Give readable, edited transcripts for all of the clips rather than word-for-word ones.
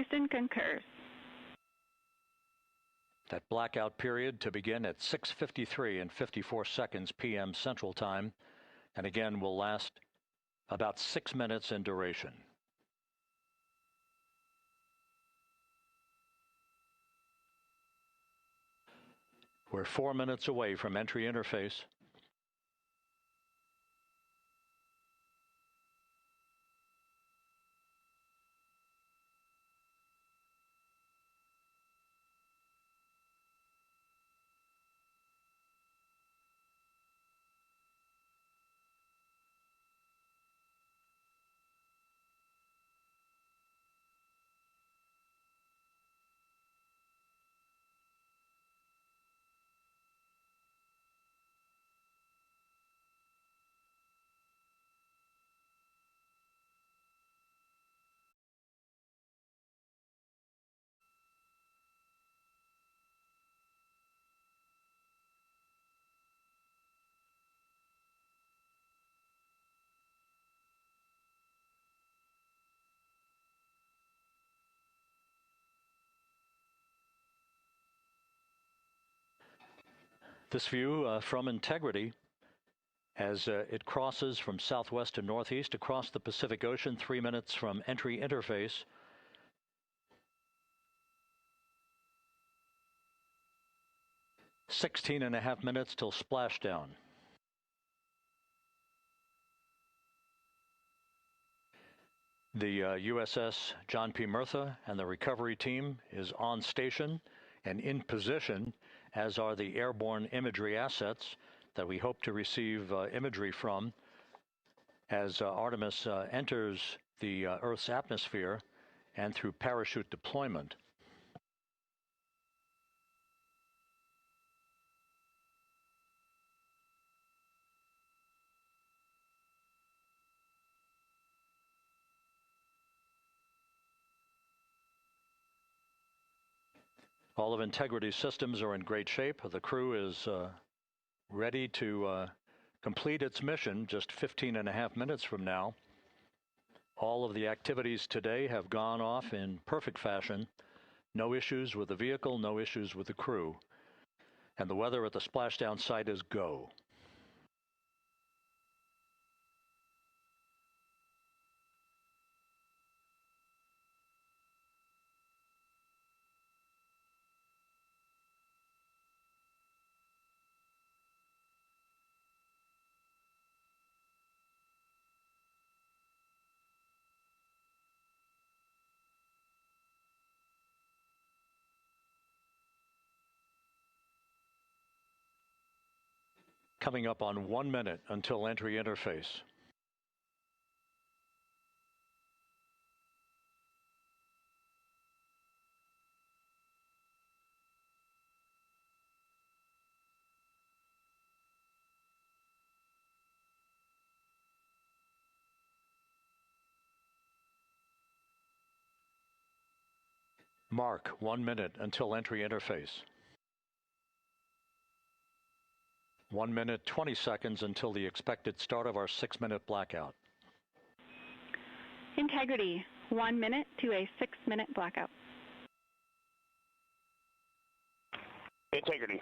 Houston concurs. That blackout period to begin at 6:53 and 54 seconds p.m. Central Time, and again will last about 6 minutes in duration. We're 4 minutes away from entry interface. This view from Integrity as it crosses from southwest to northeast across the Pacific Ocean, 3 minutes from entry interface. "16.5 minutes till splashdown. The USS John P. Murtha and the recovery team is on station and in position, as are the airborne imagery assets that we hope to receive imagery from as Artemis enters the Earth's atmosphere and through parachute deployment. All of Integrity's systems are in great shape. The crew is ready to complete its mission just 15.5 minutes from now. All of the activities today have gone off in perfect fashion. No issues with the vehicle, no issues with the crew. And the weather at the splashdown site is go. Coming up on 1 minute until entry interface. Mark 1 minute until entry interface. 1 minute, 20 seconds until the expected start of our 6-minute blackout. Integrity, 1 minute to a 6-minute blackout. Integrity.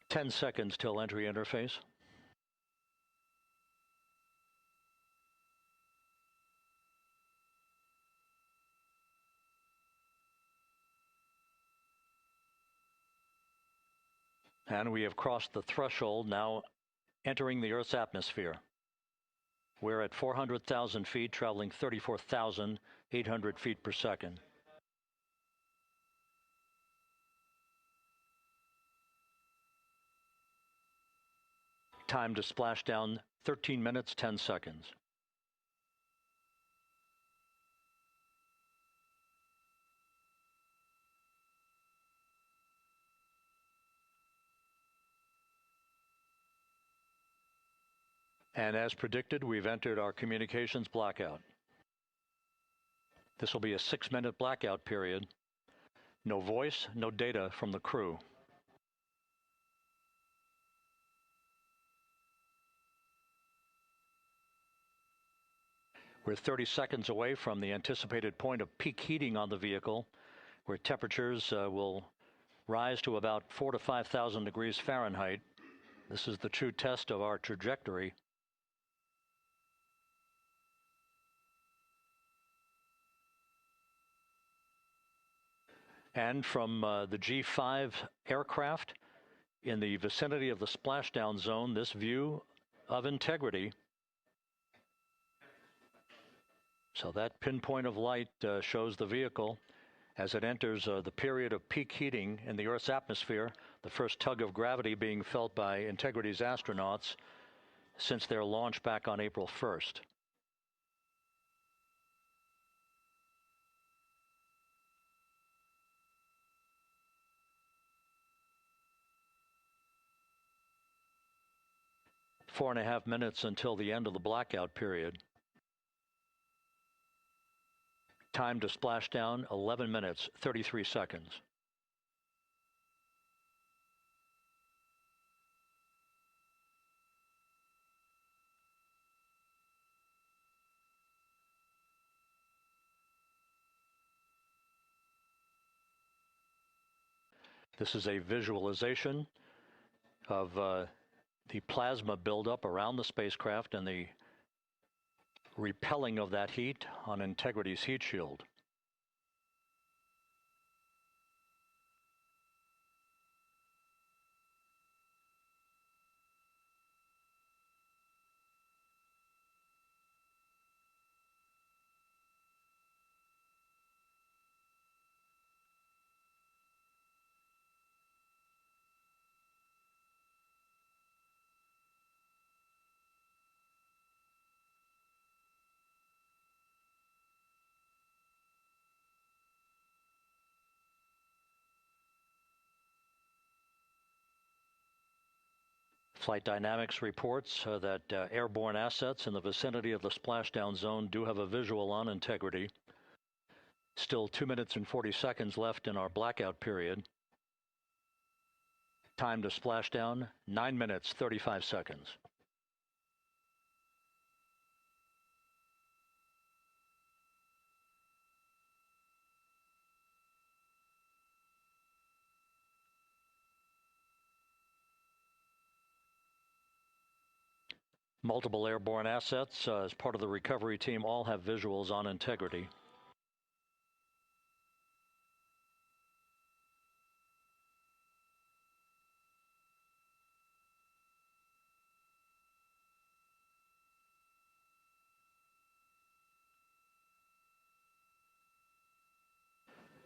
Ten seconds till entry interface. And we have crossed the threshold, now entering the Earth's atmosphere. We're at 400,000 feet, traveling 34,800 feet per second. Time to splash down, 13 minutes, 10 seconds. And as predicted, we've entered our communications blackout. This will be a 6-minute blackout period. No voice, no data from the crew. We're 30 seconds away from the anticipated point of peak heating on the vehicle, where temperatures will rise to about 4,000 to 5,000 degrees Fahrenheit. This is the true test of our trajectory. And from the G5 aircraft in the vicinity of the splashdown zone, this view of integrity. So that pinpoint of light shows the vehicle as it enters the period of peak heating in the Earth's atmosphere, the first tug of gravity being felt by Integrity's astronauts since their launch back on April 1st. Four and a half minutes until the end of the blackout period. Time to splashdown, 11 minutes, 33 seconds. This is a visualization of the plasma buildup around the spacecraft and the repelling of that heat on Integrity's heat shield. Flight Dynamics reports that airborne assets in the vicinity of the splashdown zone do have a visual on Integrity. Still 2 minutes and 40 seconds left in our blackout period. Time to splashdown, 9 minutes, 35 seconds. Multiple airborne assets as part of the recovery team all have visuals on Integrity.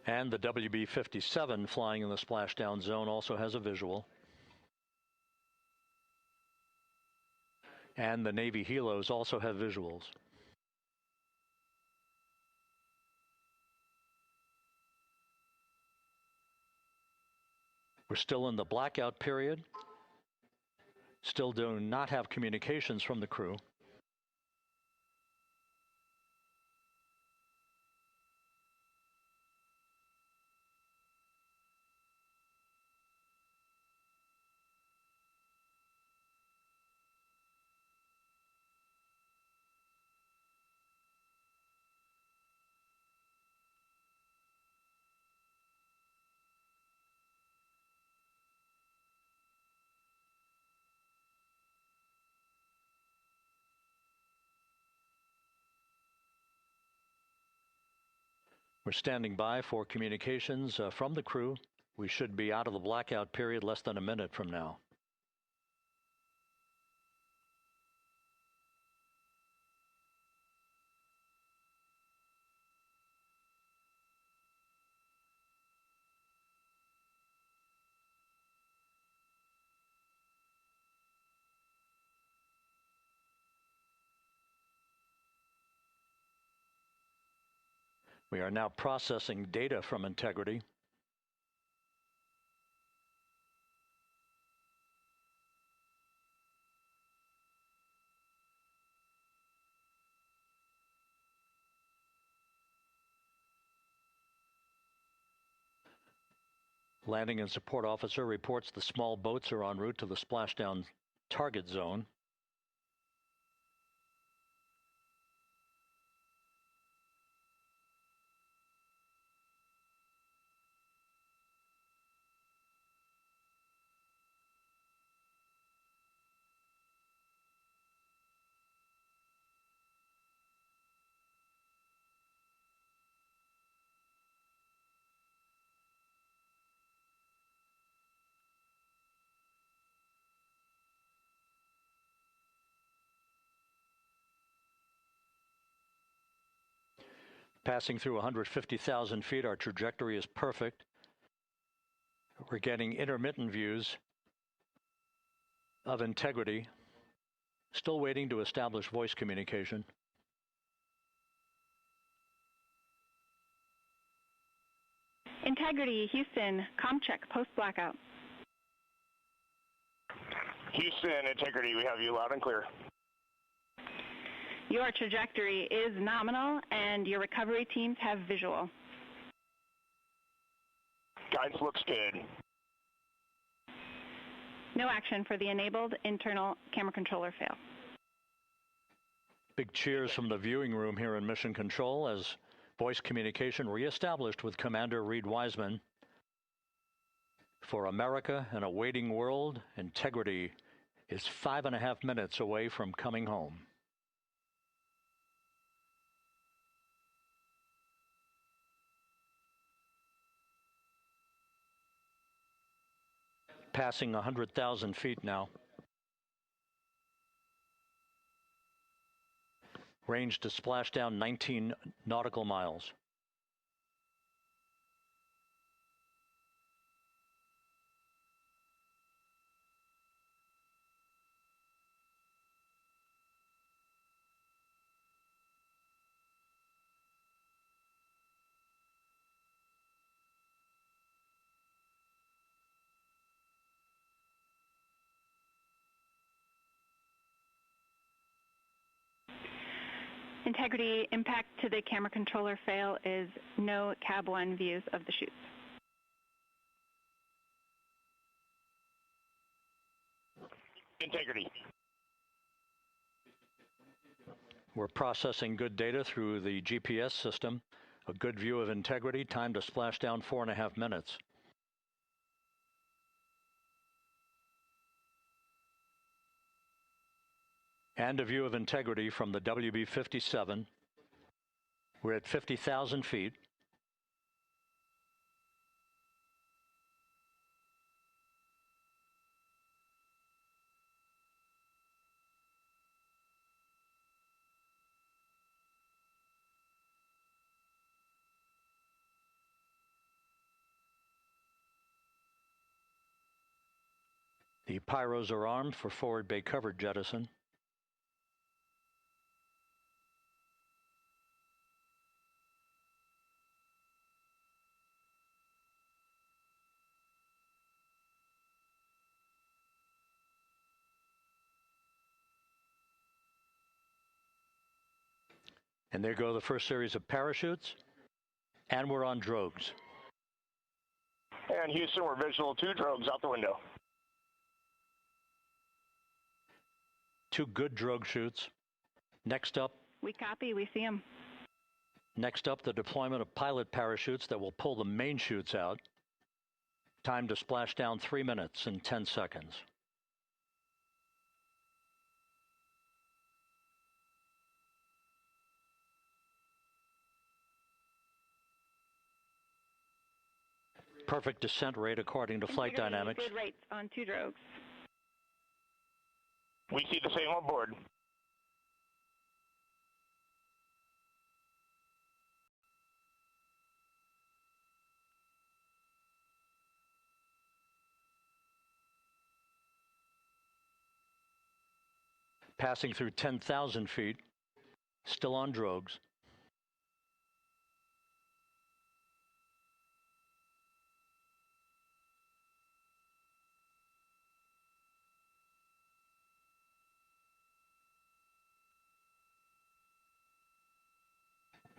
And the WB-57 flying in the splashdown zone also has a visual. And the Navy helos also have visuals. We're still in the blackout period. Still do not have communications from the crew. We're standing by for communications from the crew. We should be out of the blackout period less than a minute from now. We are now processing data from Integrity. Landing and support officer reports the small boats are en route to the splashdown target zone. Passing through 150,000 feet, our trajectory is perfect. We're getting intermittent views of integrity. Still waiting to establish voice communication. Integrity, Houston, comm check, post-blackout. Houston, Integrity, we have you loud and clear. Your trajectory is nominal, and your recovery teams have visual. Guidance looks good. No action for the enabled internal camera controller fail. Big cheers from the viewing room here in Mission Control as voice communication reestablished with Commander Reed Wiseman. For America and a waiting world, Integrity is 5.5 minutes away from coming home. Passing 100,000 feet now. Range to splashdown 19 nautical miles. Integrity, impact to the camera controller fail is no Cab 1 views of the chutes. Integrity. We're processing good data through the GPS system. A good view of Integrity, time to splashdown 4.5 minutes. And a view of Integrity from the WB-57. We're at 50,000 feet. The pyros are armed for forward bay cover jettison. And there go the first series of parachutes. And we're on drogues. And Houston, we're visual 2 drogues out the window. 2 good drogue chutes. Next up. We copy, we see them. Next up, the deployment of pilot parachutes that will pull the main chutes out. Time to splash down 3 minutes and 10 seconds. Perfect descent rate according to flight dynamics. Good rates on 2 drogues. We see the same on board. Passing through 10,000 feet, still on drogues.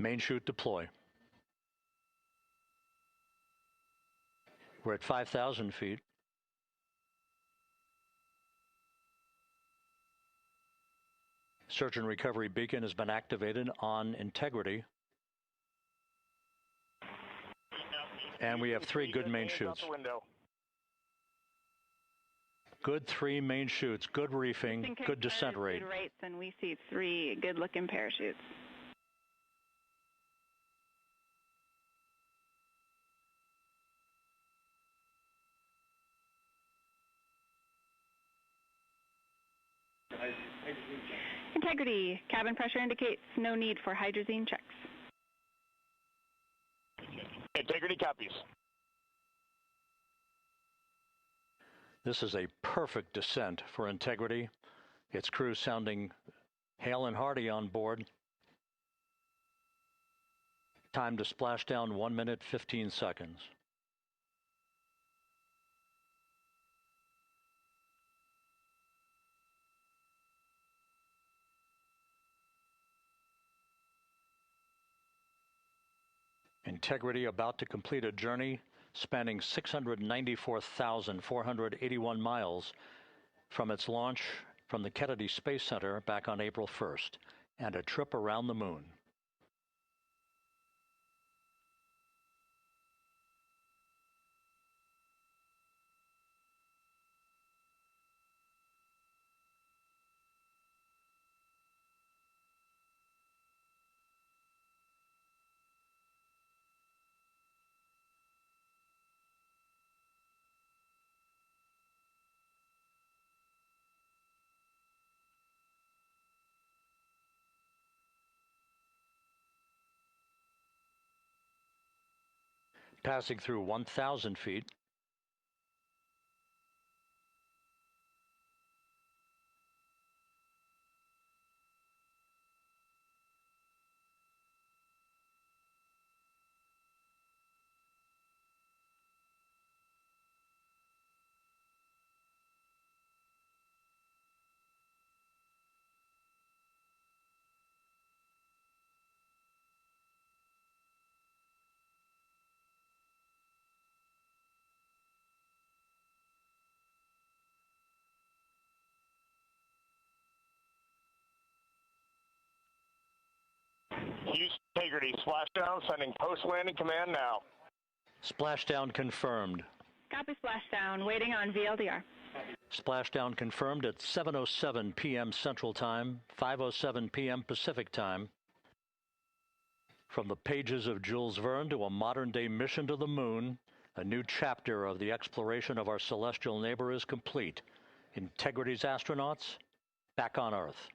Main chute deploy. We're at 5,000 feet. Search and recovery beacon has been activated on integrity. And we have 3 good main chutes. Good 3 main chutes, good reefing, good descent rate. Good rates, and we see 3 good-looking parachutes. Integrity. Cabin pressure indicates no need for hydrazine checks. Integrity copies. This is a perfect descent for integrity. Its crew sounding hale and hearty on board. Time to splash down 1 minute, 15 seconds. Integrity about to complete a journey spanning 694,481 miles from its launch from the Kennedy Space Center back on April 1st, and a trip around the moon. Passing through 1,000 feet. Integrity, splashdown, sending post-landing command now. Splashdown confirmed. Copy splashdown, waiting on VLDR. Splashdown confirmed at 7:07 p.m. Central Time, 5:07 p.m. Pacific Time. From the pages of Jules Verne to a modern-day mission to the moon, a new chapter of the exploration of our celestial neighbor is complete. Integrity's astronauts back on Earth.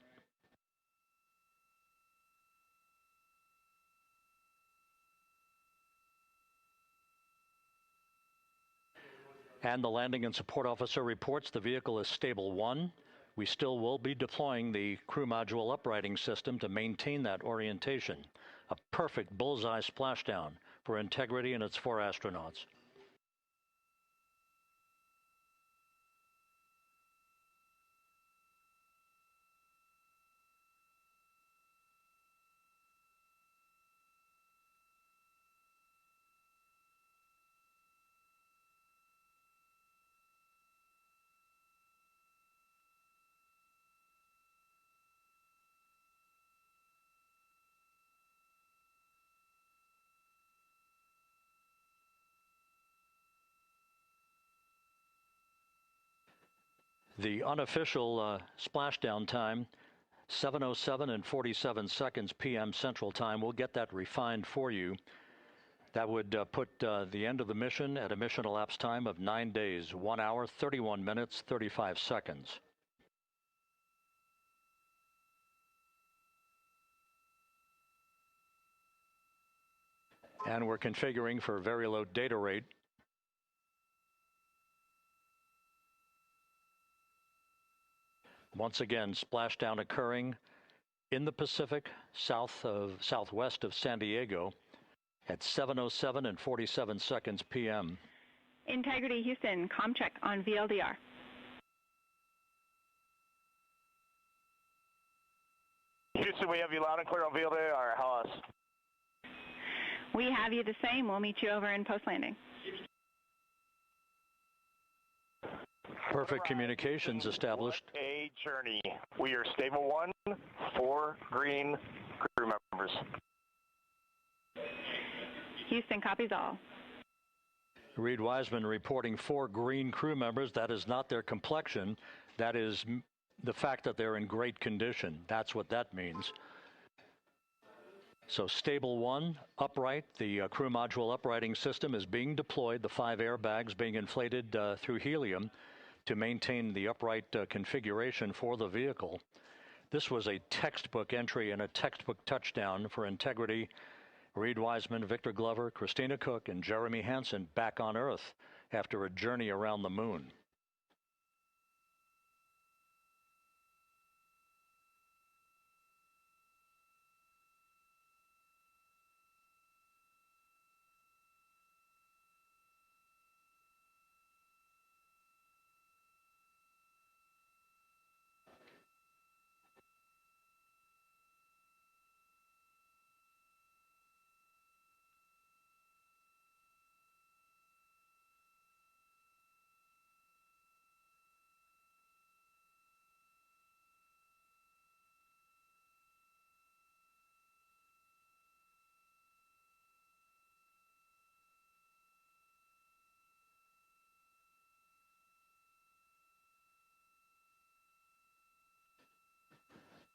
And the landing and support officer reports the vehicle is stable 1. We still will be deploying the crew module uprighting system to maintain that orientation. A perfect bullseye splashdown for Integrity and its 4 astronauts. The unofficial splashdown time, 7:07 and 47 seconds p.m. Central Time. We'll get that refined for you. That would put the end of the mission at a mission elapsed time of 9 days, 1 hour, 31 minutes, 35 seconds. And we're configuring for very low data rate. Once again, splashdown occurring in the Pacific, southwest of San Diego at 7:07 and 47 seconds p.m. Integrity Houston, comm check on VLDR. Houston, we have you loud and clear on VLDR. How us? We have you the same. We'll meet you over in post-landing. perfect communications established. What a journey. We are stable 1, 4 green crew members. Houston copies all. Reed Wiseman reporting 4 green crew members. That is not their complexion. That is the fact that they're in great condition. That's what that means. So stable 1, upright. The crew module uprighting system is being deployed. The 5 airbags being inflated through helium to maintain the upright configuration for the vehicle. This was a textbook entry and a textbook touchdown for Integrity. Reed Wiseman, Victor Glover, Christina Cook, and Jeremy Hansen back on Earth after a journey around the moon.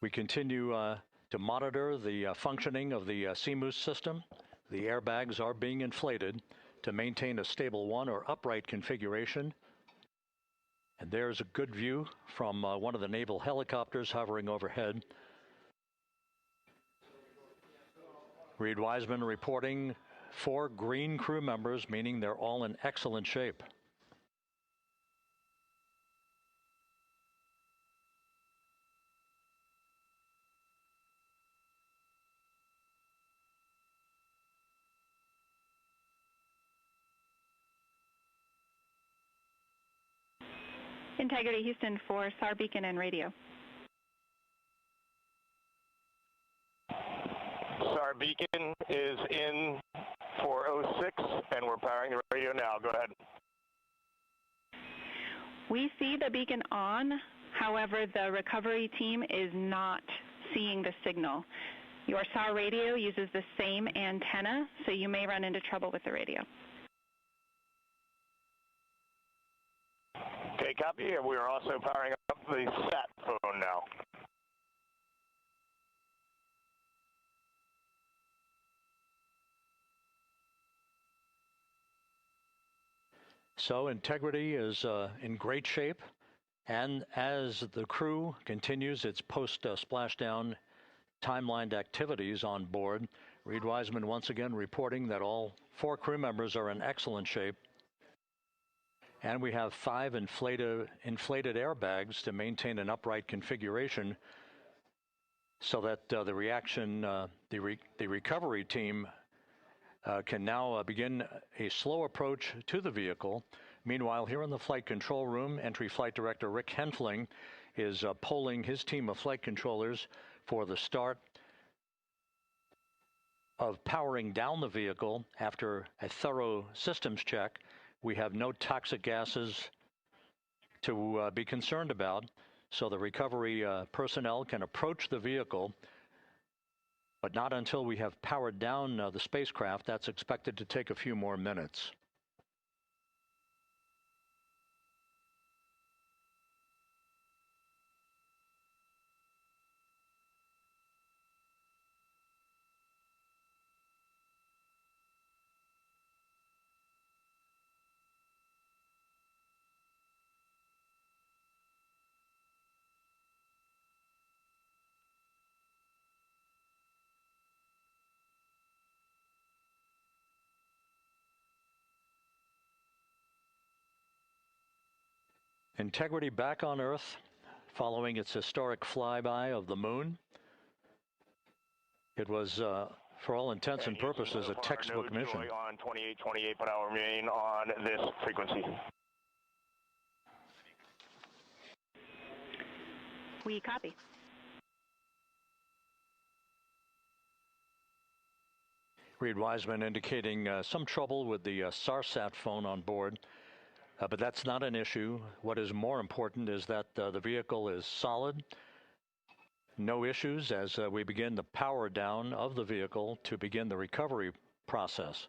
We continue to monitor the functioning of the CMOOS system. The airbags are being inflated to maintain a stable 1 or upright configuration. And there's a good view from one of the naval helicopters hovering overhead. Reed Wiseman reporting 4 green crew members, meaning they're all in excellent shape. Integrity Houston for SAR beacon and radio. SAR beacon is in for 06, and we're powering the radio now. Go ahead. We see the beacon on. However, the recovery team is not seeing the signal. Your SAR radio uses the same antenna, so you may run into trouble with the radio. Okay, copy. And we are also powering up the sat phone now. So Integrity is in great shape. And as the crew continues its post-splashdown timelined activities on board, Reed Wiseman once again reporting that all 4 crew members are in excellent shape. And we have 5 inflated airbags to maintain an upright configuration so that the recovery team can now begin a slow approach to the vehicle. Meanwhile, here in the flight control room, Entry Flight Director Rick Henfling is polling his team of flight controllers for the start of powering down the vehicle after a thorough systems check. We have no toxic gases to be concerned about, so the recovery personnel can approach the vehicle, but not until we have powered down the spacecraft. That's expected to take a few more minutes. Integrity back on Earth following its historic flyby of the moon. It was, for all intents and purposes, a textbook mission. On 28 but I'll remain on this frequency. We copy. Reed Wiseman indicating some trouble with the SARSAT phone on board. But that's not an issue. What is more important is that the vehicle is solid, no issues as we begin the power down of the vehicle to begin the recovery process.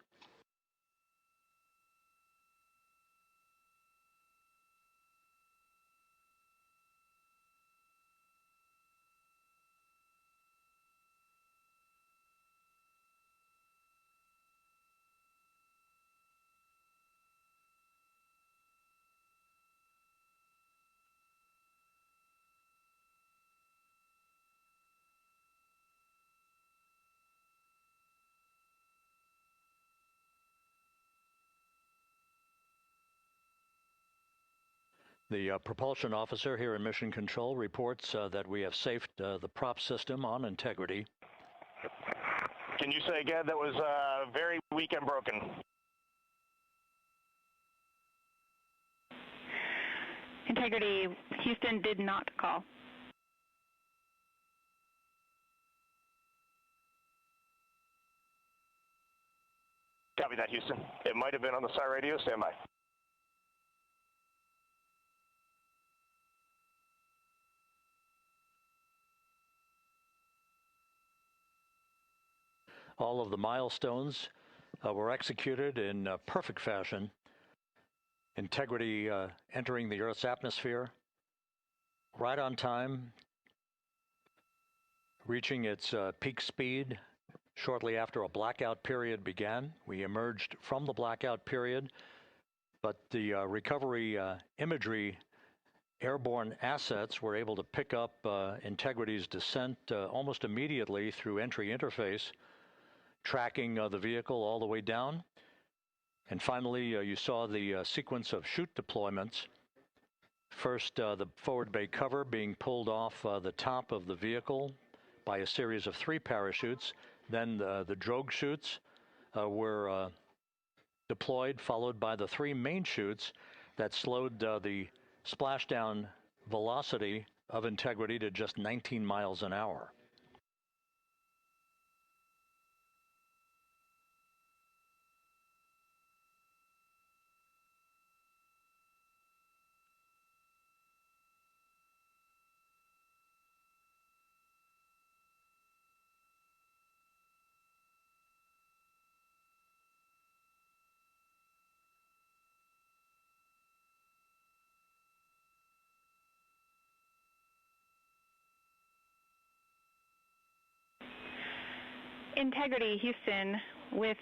The propulsion officer here in Mission Control reports that we have safed the prop system on integrity. Can you say again, that was very weak and broken? Integrity, Houston did not call. Copy that, Houston. It might have been on the SAR radio. Stand by. All of the milestones were executed in perfect fashion. Integrity entering the Earth's atmosphere right on time, reaching its peak speed shortly after a blackout period began. We emerged from the blackout period, but the recovery imagery airborne assets were able to pick up Integrity's descent almost immediately through entry interface, tracking the vehicle all the way down. And finally, you saw the sequence of chute deployments. First, the forward bay cover being pulled off the top of the vehicle by a series of 3 parachutes. Then the drogue chutes were deployed, followed by the 3 main chutes that slowed the splashdown velocity of Integrity to just 19 miles an hour. Integrity, Houston, with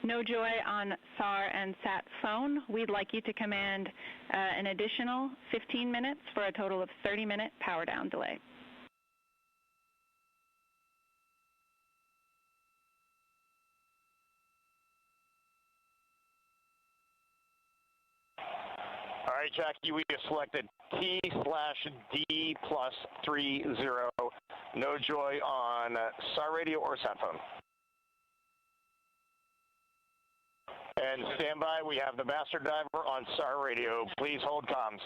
no joy on SAR and SAT phone, we'd like you to command an additional 15 minutes for a total of 30-minute power down delay. All right, Jackie, we have selected T/D+30. No joy on SAR radio or sat phone. And stand by, we have the master diver on SAR radio. Please hold comms.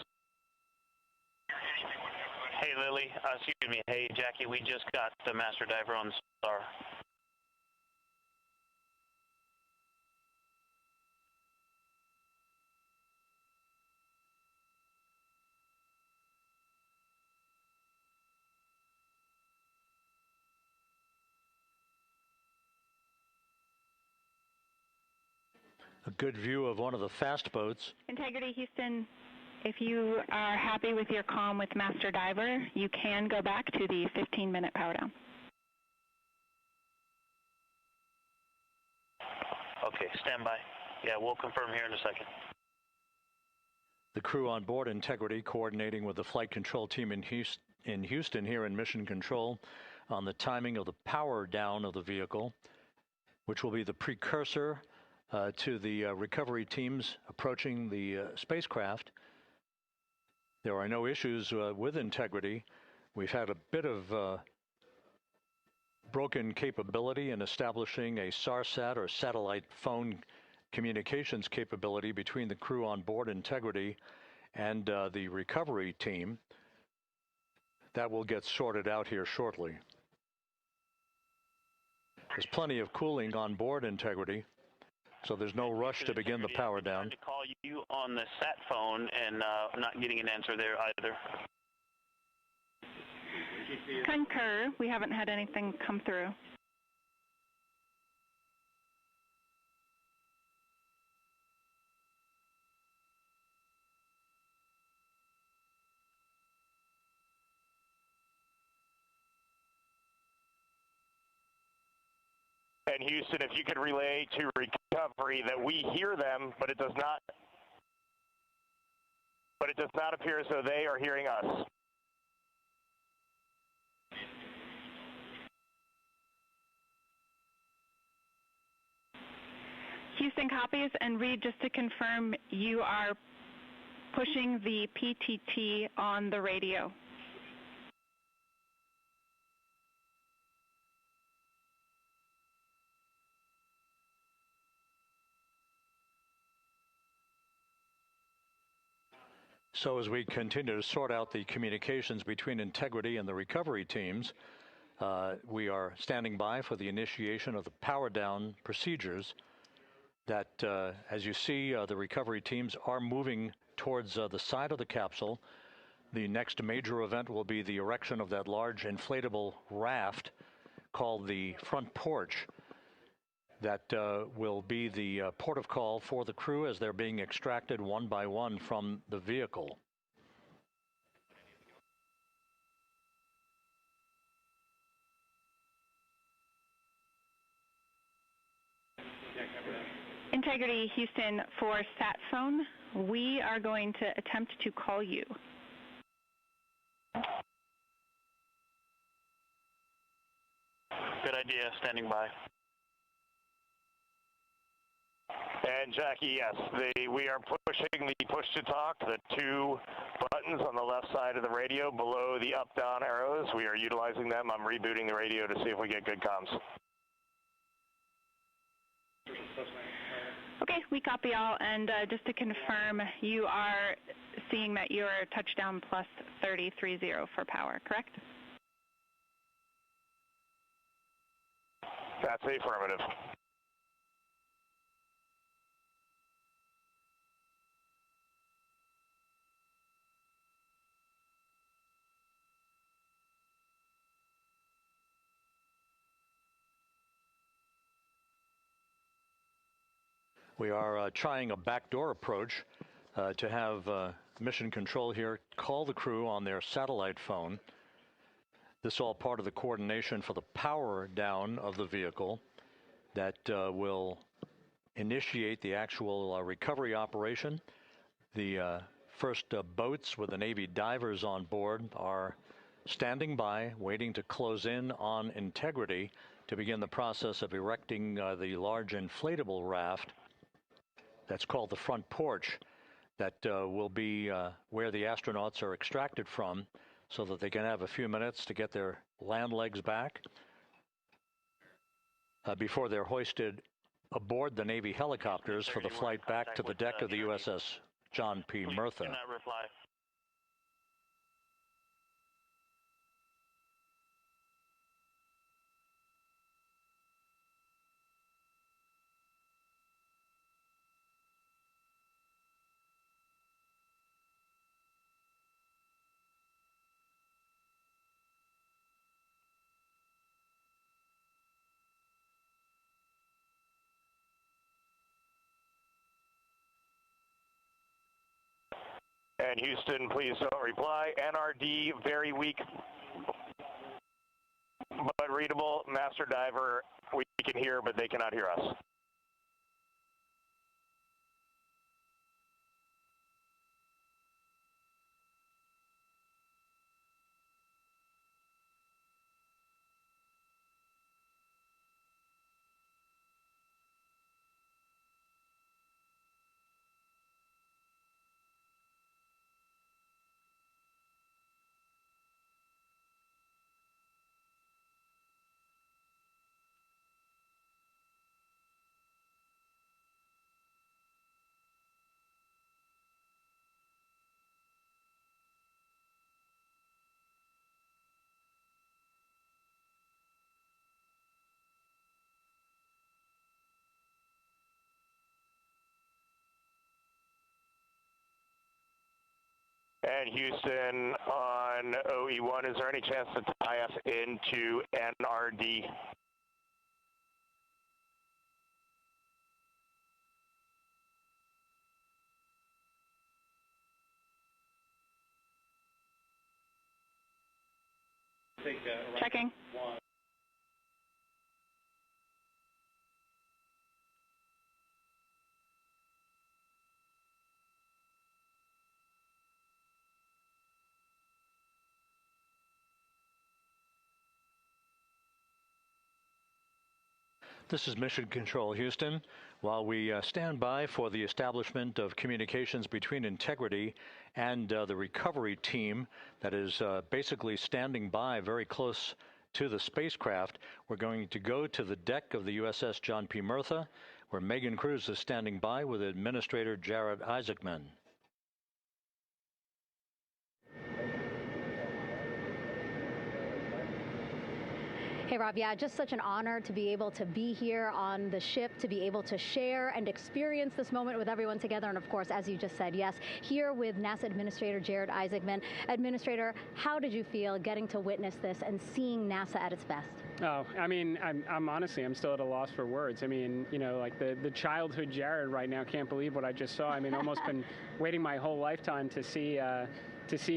Hey, Lily. Excuse me. Hey, Jackie, we just got the master diver on SAR. A good view of one of the fast boats. Integrity, Houston, if you are happy with your comm with Master Diver, you can go back to the 15-minute power down. Okay, stand by. Yeah, we'll confirm here in a second. The crew on board Integrity coordinating with the flight control team in Houston here in Mission Control on the timing of the power down of the vehicle, which will be the precursor to the recovery teams approaching the spacecraft. There are no issues with Integrity. We've had a bit of broken capability in establishing a SARSAT or satellite phone communications capability between the crew on board Integrity and the recovery team. That will get sorted out here shortly. There's plenty of cooling on board Integrity. So there's no rush to begin the power down. I'm trying to call you on the sat phone and not getting an answer there either. Concur. We haven't had anything come through. And Houston, if you could relay to recovery that we hear them, but it does not appear as though they are hearing us. Houston copies, and Reed, just to confirm, you are pushing the PTT on the radio. So as we continue to sort out the communications between Integrity and the recovery teams, we are standing by for the initiation of the power down procedures that, as you see, the recovery teams are moving towards the side of the capsule. The next major event will be the erection of that large inflatable raft called the front porch. That will be the port of call for the crew as they're being extracted one by one from the vehicle. Integrity, Houston, for sat phone, we are going to attempt to call you. Good idea, standing by. And Jackie, yes, we are pushing the push to talk, the two buttons on the left side of the radio below the up-down arrows. We are utilizing them. I'm rebooting the radio to see if we get good comms. Okay, we copy all, and just to confirm, you are seeing that you're touchdown plus 3030 for power, correct? That's affirmative. We are trying a backdoor approach to have mission control here call the crew on their satellite phone. This is all part of the coordination for the power down of the vehicle that will initiate the actual recovery operation. The first boats with the Navy divers on board are standing by, waiting to close in on Integrity to begin the process of erecting the large inflatable raft that's called the front porch that will be where the astronauts are extracted from so that they can have a few minutes to get their land legs back before they're hoisted aboard the Navy helicopters for the flight back to the deck of the USS John P. Murtha. Cannot reply. And Houston, please don't reply. NRD, very weak, but readable. Master diver, we can hear, but they cannot hear us. And Houston on OE1, is there any chance to tie us into NRD? Checking. This is Mission Control, Houston. While we stand by for the establishment of communications between Integrity and the recovery team that is basically standing by very close to the spacecraft, we're going to go to the deck of the USS John P. Murtha, where Megan Cruz is standing by with Administrator Jared Isaacman. Hey, Rob, yeah, just such an honor to be able to be here on the ship, to be able to share and experience this moment with everyone together. And of course, as you just said, yes, here with NASA Administrator Jared Isaacman. Administrator, how did you feel getting to witness this and seeing NASA at its best? Oh, I mean, I'm honestly, I'm still at a loss for words. I mean, you know, like the childhood Jared right now can't believe what I just saw. I mean, almost been waiting my whole lifetime to see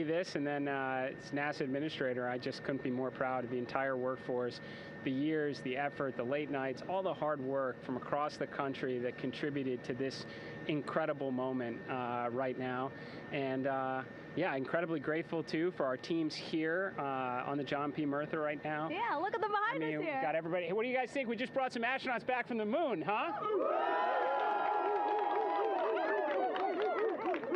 this, and then it's NASA Administrator. I just couldn't be more proud of the entire workforce, the years, the effort, the late nights, all the hard work from across the country that contributed to this incredible moment right now. And yeah, incredibly grateful too for our teams here on the John P. Murtha right now. Yeah, look at them behind us here. Got everybody. Hey, what do you guys think? We just brought some astronauts back from the moon, huh?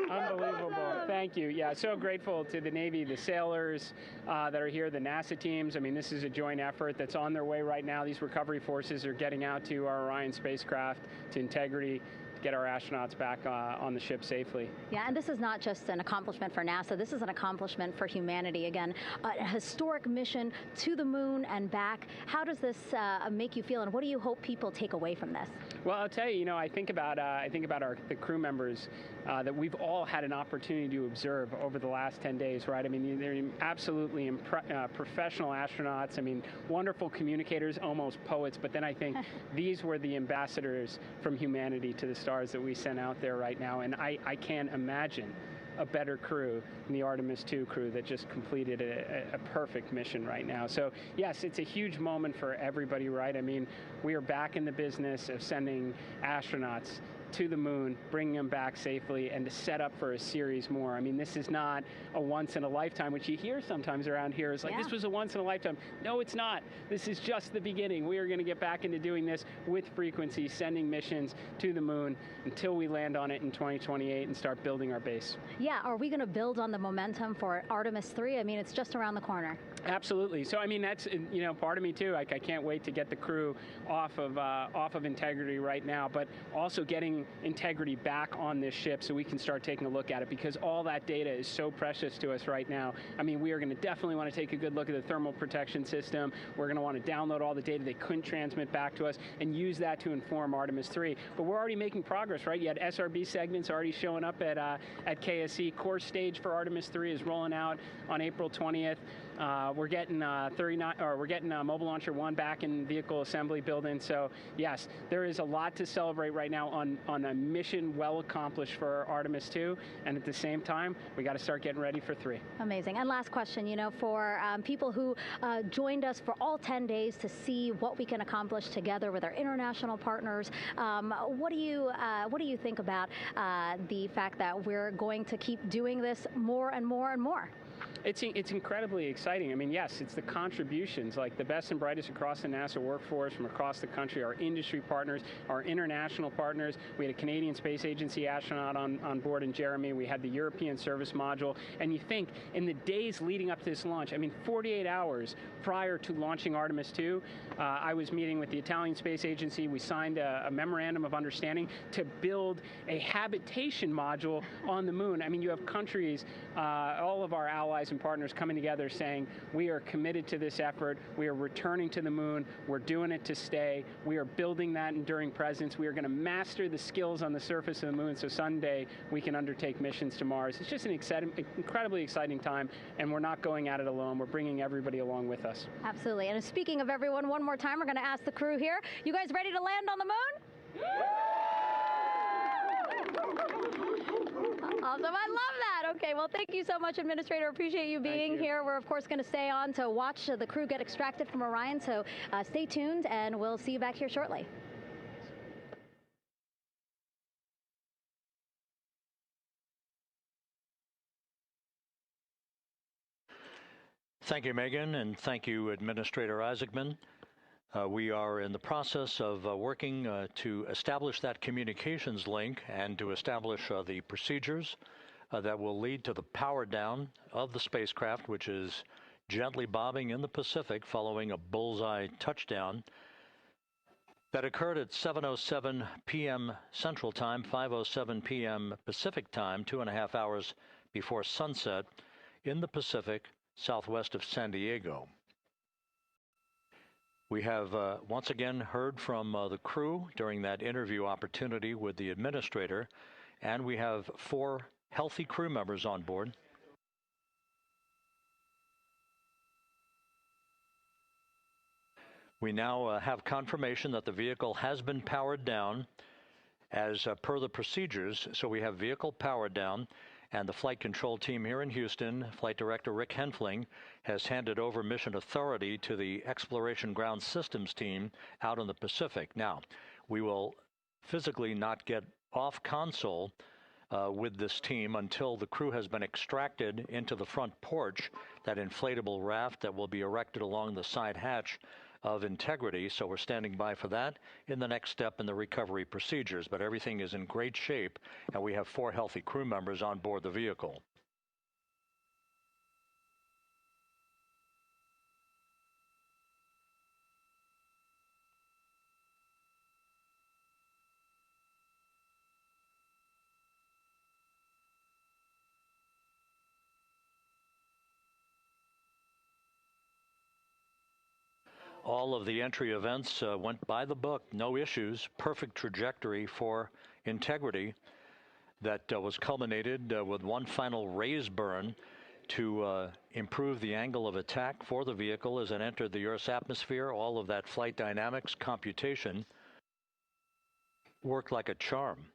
Unbelievable. Thank you. Yeah, so grateful to the Navy, the sailors that are here, the NASA teams. I mean, this is a joint effort that's on their way right now. These recovery forces are getting out to our Orion spacecraft, to Integrity, get our astronauts back on the ship safely. Yeah, and this is not just an accomplishment for NASA. This is an accomplishment for humanity. Again, a historic mission to the moon and back. How does this make you feel, and what do you hope people take away from this? Well, I'll tell you, you know, I think about the crew members that we've all had an opportunity to observe over the last 10 days, right? I mean, they're absolutely professional astronauts. I mean, wonderful communicators, almost poets. But then I think these were the ambassadors from humanity to the stars that we sent out there right now. And I can't imagine a better crew than the Artemis II crew that just completed a perfect mission right now. So yes, it's a huge moment for everybody, right? I mean, we are back in the business of sending astronauts to the moon, bringing them back safely, and to set up for a series more. I mean, this is not a once in a lifetime, which you hear sometimes around here. It's like, this was a once in a lifetime. No, it's not. This is just the beginning. We are going to get back into doing this with frequency, sending missions to the moon until we land on it in 2028 and start building our base. Yeah, are we going to build on the momentum for Artemis 3? I mean, it's just around the corner. Absolutely. So, I mean, that's, you know, part of me too. Like, I can't wait to get the crew off of Integrity right now, but also getting Integrity back on this ship so we can start taking a look at it, because all that data is so precious to us right now. I mean, we are going to definitely want to take a good look at the thermal protection system. We're going to want to download all the data they couldn't transmit back to us and use that to inform Artemis 3. But we're already making progress, right? You had SRB segments already showing up at KSC. Core stage for Artemis 3 is rolling out on April 20th. We're getting Mobile Launcher 1 back in vehicle assembly building. So yes, there is a lot to celebrate right now on a mission well accomplished for Artemis 2, and at the same time, we got to start getting ready for 3. Amazing. And last question, you know, for people who joined us for all 10 days to see what we can accomplish together with our international partners, what do you think about the fact that we're going to keep doing this more and more and more? It's incredibly exciting. I mean, yes, it's the contributions, like the best and brightest across the NASA workforce from across the country, our industry partners, our international partners. We had a Canadian Space Agency astronaut on board in Jeremy. We had the European Service Module. And you think in the days leading up to this launch, I mean, 48 hours prior to launching Artemis 2, I was meeting with the Italian Space Agency. We signed a memorandum of understanding to build a habitation module on the moon. I mean, you have countries, all of our allies and partners coming together saying, we are committed to this effort. We are returning to the moon. We're doing it to stay. We are building that enduring presence. We are going to master the skills on the surface of the moon so someday we can undertake missions to Mars. It's just an incredibly exciting time, and we're not going at it alone. We're bringing everybody along with us. Absolutely. And speaking of everyone, one more time, we're going to ask the crew here, you guys ready to land on the moon? Awesome. I love that. Okay, well, thank you so much, Administrator. Appreciate you being here. We're, of course, going to stay on to watch the crew get extracted from Orion, so stay tuned, and we'll see you back here shortly. Thank you, Megan, and thank you, Administrator Isaacman. We are in the process of working to establish that communications link and to establish the procedures that will lead to the power down of the spacecraft, which is gently bobbing in the Pacific following a bullseye touchdown that occurred at 7:07 p.m. Central Time, 5:07 p.m. Pacific Time, 2.5 hours before sunset in the Pacific, southwest of San Diego. We have once again heard from the crew during that interview opportunity with the administrator, and we have 4 healthy crew members on board. We now have confirmation that the vehicle has been powered down as per the procedures. So we have vehicle powered down, and the flight control team here in Houston, Flight Director Rick Henfling, has handed over mission authority to the Exploration Ground Systems team out in the Pacific. Now, we will physically not get off console with this team until the crew has been extracted into the front porch, that inflatable raft that will be erected along the side hatch of Integrity. So we're standing by for that in the next step in the recovery procedures. But everything is in great shape, and we have 4 healthy crew members on board the vehicle. All of the entry events went by the book, no issues, perfect trajectory for Integrity that was culminated with one final raise burn to improve the angle of attack for the vehicle as it entered the Earth's atmosphere. All of that flight dynamics computation worked like a charm.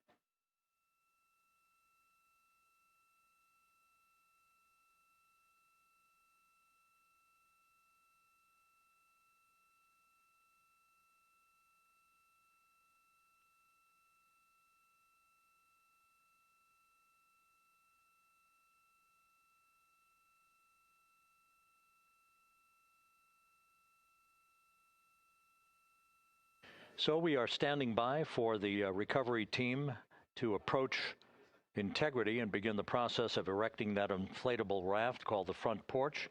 So we are standing by for the recovery team to approach Integrity and begin the process of erecting that inflatable raft called the front porch,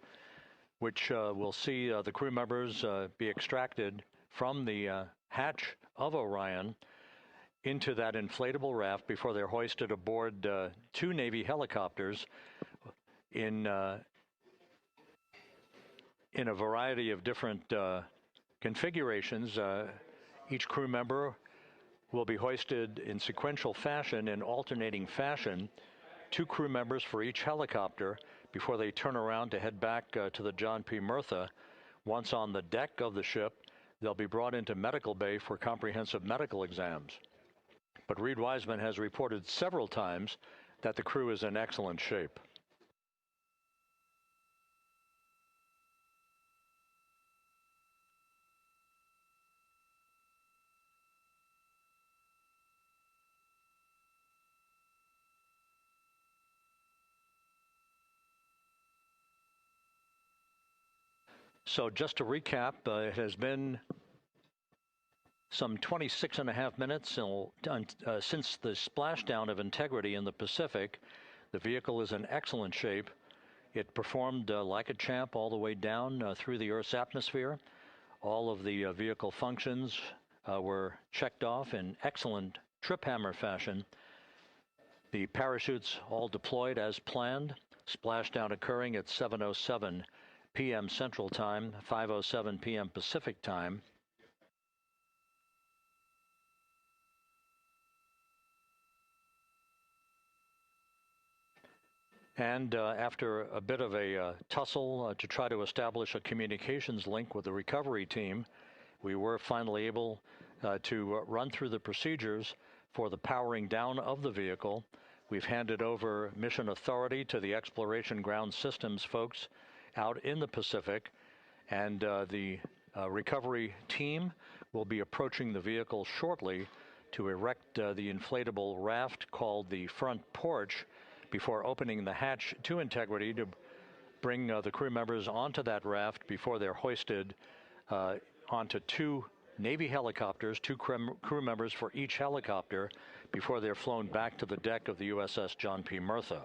which will see the crew members be extracted from the hatch of Orion into that inflatable raft before they're hoisted aboard 2 Navy helicopters in a variety of different configurations. Each crew member will be hoisted in sequential fashion, in alternating fashion, 2 crew members for each helicopter before they turn around to head back to the John P. Murtha. Once on the deck of the ship, they'll be brought into medical bay for comprehensive medical exams. But Reed Wiseman has reported several times that the crew is in excellent shape. So just to recap, it has been some 26.5 minutes since the splashdown of Integrity in the Pacific. The vehicle is in excellent shape. It performed like a champ all the way down through the Earth's atmosphere. All of the vehicle functions were checked off in excellent trip hammer fashion. The parachutes all deployed as planned. Splashdown occurring at 7:07 p.m. Central Time, 5:07 p.m. Pacific Time. And after a bit of a tussle to try to establish a communications link with the recovery team, we were finally able to run through the procedures for the powering down of the vehicle. We've handed over mission authority to the Exploration Ground Systems folks out in the Pacific, and the recovery team will be approaching the vehicle shortly to erect the inflatable raft called the front porch before opening the hatch to Integrity to bring the crew members onto that raft before they're hoisted onto two Navy helicopters, two crew members for each helicopter, before they're flown back to the deck of the USS John P. Murtha.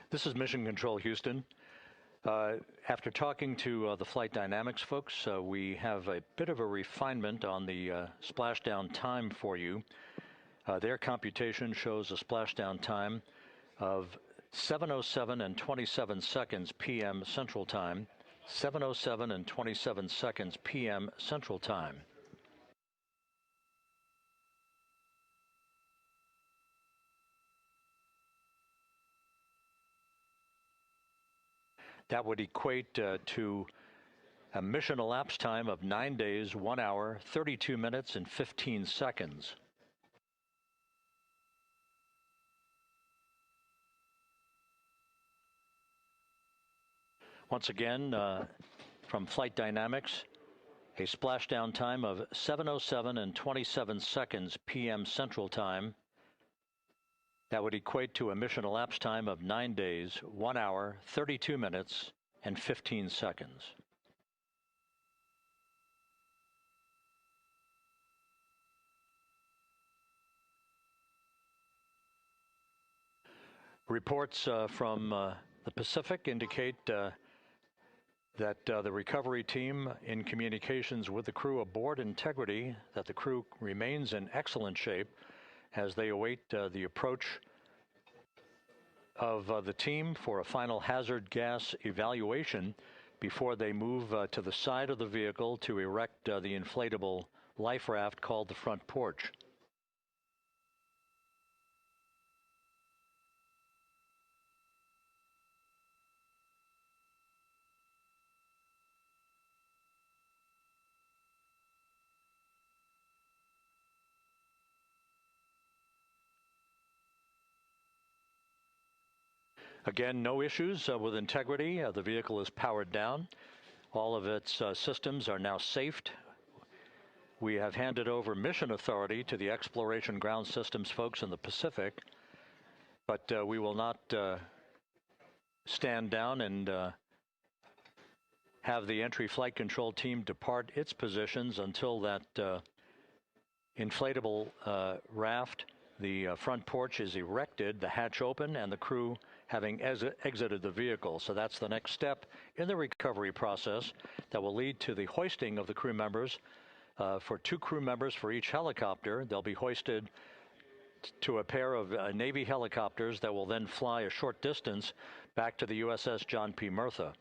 This is Mission Control Houston. After talking to the flight dynamics folks, we have a bit of a refinement on the splashdown time for you. Their computation shows a splashdown time of 7:07 and 27 seconds p.m. Central Time, 7:07 and 27 seconds p.m. Central Time. That would equate to a mission elapsed time of 9 days, 1 hour, 32 minutes, and 15 seconds. Once again, from Flight Dynamics, a splashdown time of 7:07 and 27 seconds p.m. Central Time. That would equate to a mission elapsed time of 9 days, 1 hour, 32 minutes, and 15 seconds. Reports from the Pacific indicate that the recovery team in communications with the crew aboard Integrity, that the crew remains in excellent shape as they await the approach of the team for a final hazard gas evaluation before they move to the side of the vehicle to erect the inflatable life raft called the front porch. Again, no issues with Integrity. The vehicle is powered down. All of its systems are now safed. We have handed over mission authority to the Exploration Ground Systems folks in the Pacific, but we will not stand down and have the entry flight control team depart its positions until that inflatable raft, the front porch, is erected, the hatch open, and the crew having exited the vehicle. So that's the next step in the recovery process that will lead to the hoisting of the crew members. For 2 crew members for each helicopter, they'll be hoisted to a pair of Navy helicopters that will then fly a short distance back to the USS John P. Murtha.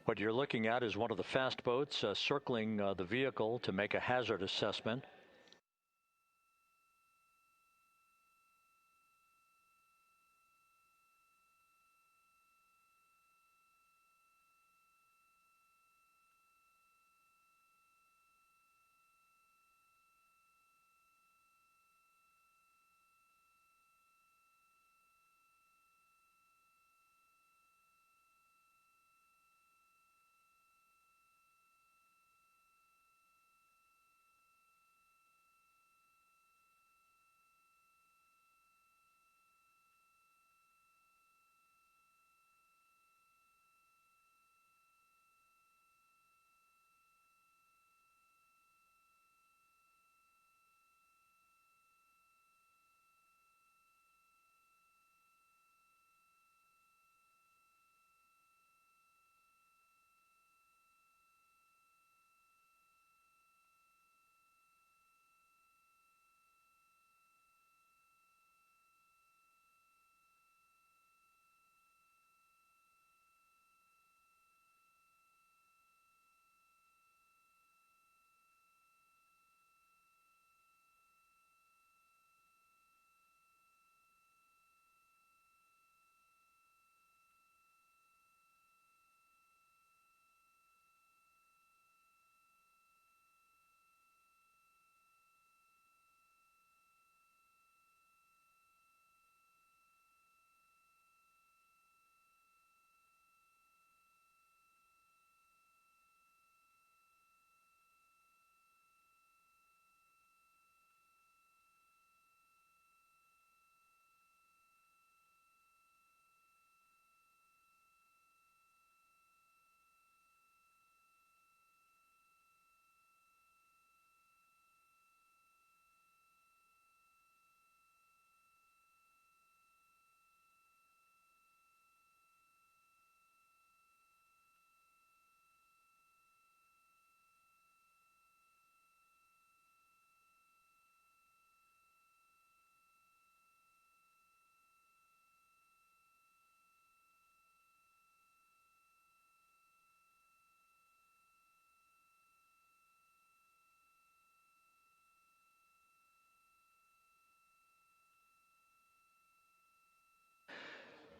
What you're looking at is one of the fast boats circling the vehicle to make a hazard assessment.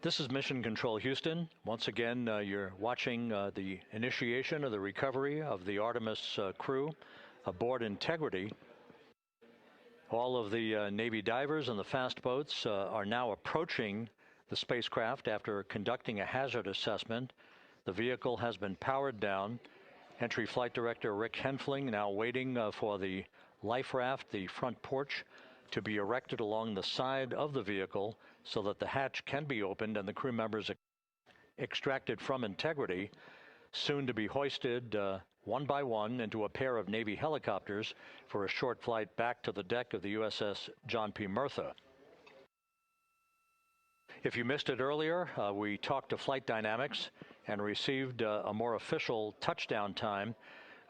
This is Mission Control Houston. Once again, you're watching the initiation of the recovery of the Artemis crew aboard Integrity. All of the Navy divers and the fast boats are now approaching the spacecraft after conducting a hazard assessment. The vehicle has been powered down. Entry Flight Director Rick Henfling now waiting for the life raft, the front porch, to be erected along the side of the vehicle so that the hatch can be opened and the crew members extracted from Integrity, soon to be hoisted one by one into a pair of Navy helicopters for a short flight back to the deck of the USS John P. Murtha. If you missed it earlier, we talked to Flight Dynamics and received a more official touchdown time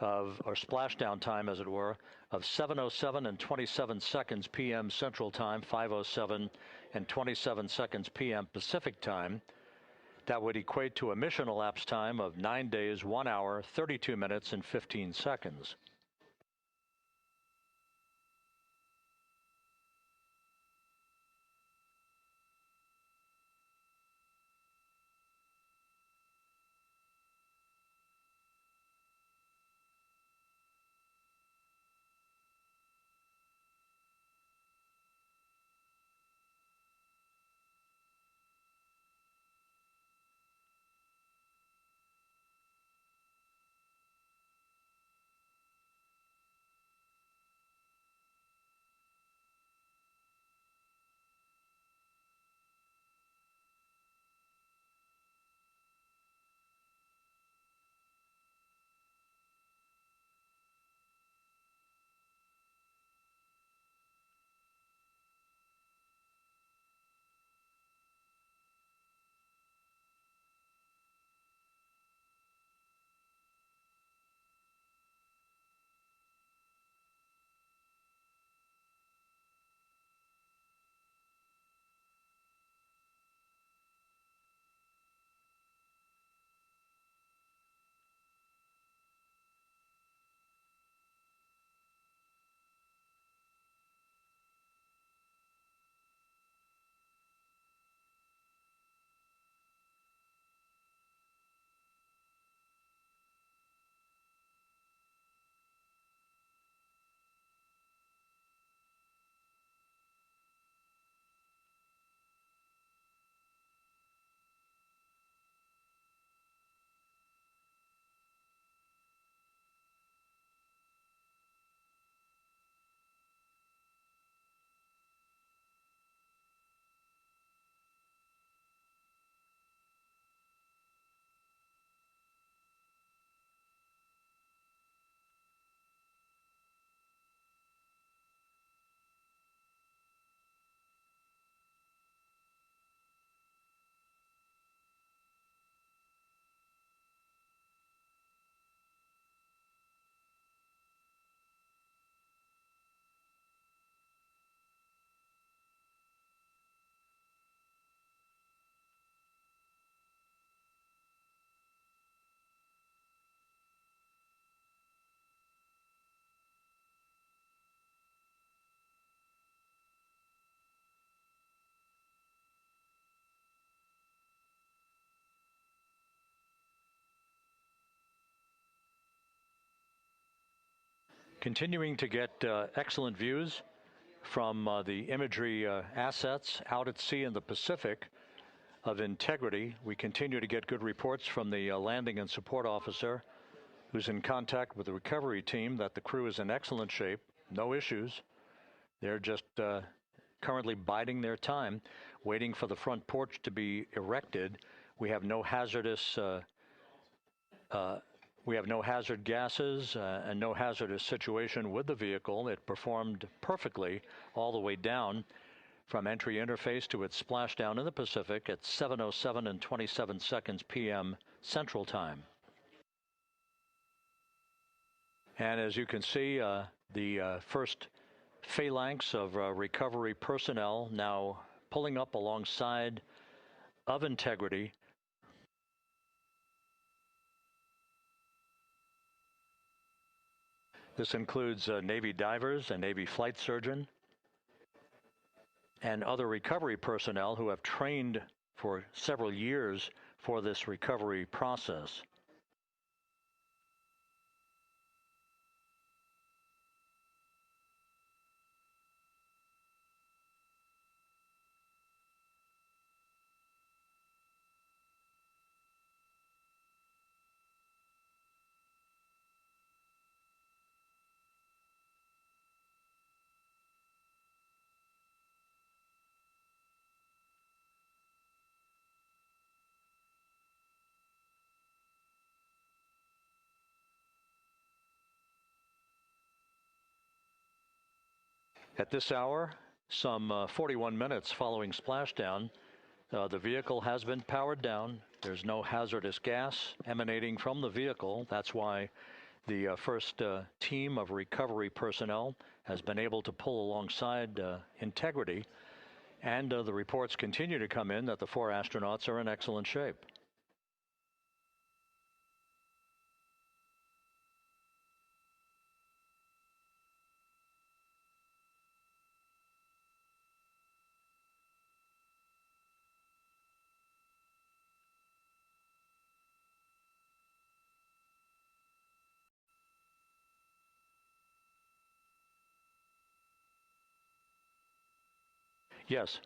or splashdown time, as it were, of 7:07 and 27 seconds p.m. Central Time, 5:07 and 27 seconds p.m. Pacific Time. That would equate to a mission elapsed time of 9 days, 1 hour, 32 minutes, and 15 seconds. Continuing to get excellent views from the imagery assets out at sea in the Pacific of Integrity. We continue to get good reports from the landing and support officer, who's in contact with the recovery team, that the crew is in excellent shape, no issues. They're just currently biding their time, waiting for the front porch to be erected. We have no hazardous we have no hazard gases and no hazardous situation with the vehicle. It performed perfectly all the way down from entry interface to its splashdown in the Pacific at 7:07 and 27 seconds p.m. Central Time. And as you can see, the first phalanx of recovery personnel now pulling up alongside of Integrity. This includes Navy divers, a Navy flight surgeon, and other recovery personnel who have trained for several years for this recovery process. At this hour, some 41 minutes following splashdown, The vehicle has been powered down. There's no hazardous gas emanating from the vehicle. That's why the first team of recovery personnel has been able to pull alongside Integrity. And the reports continue to come in that the 4 astronauts are in excellent shape. Yes.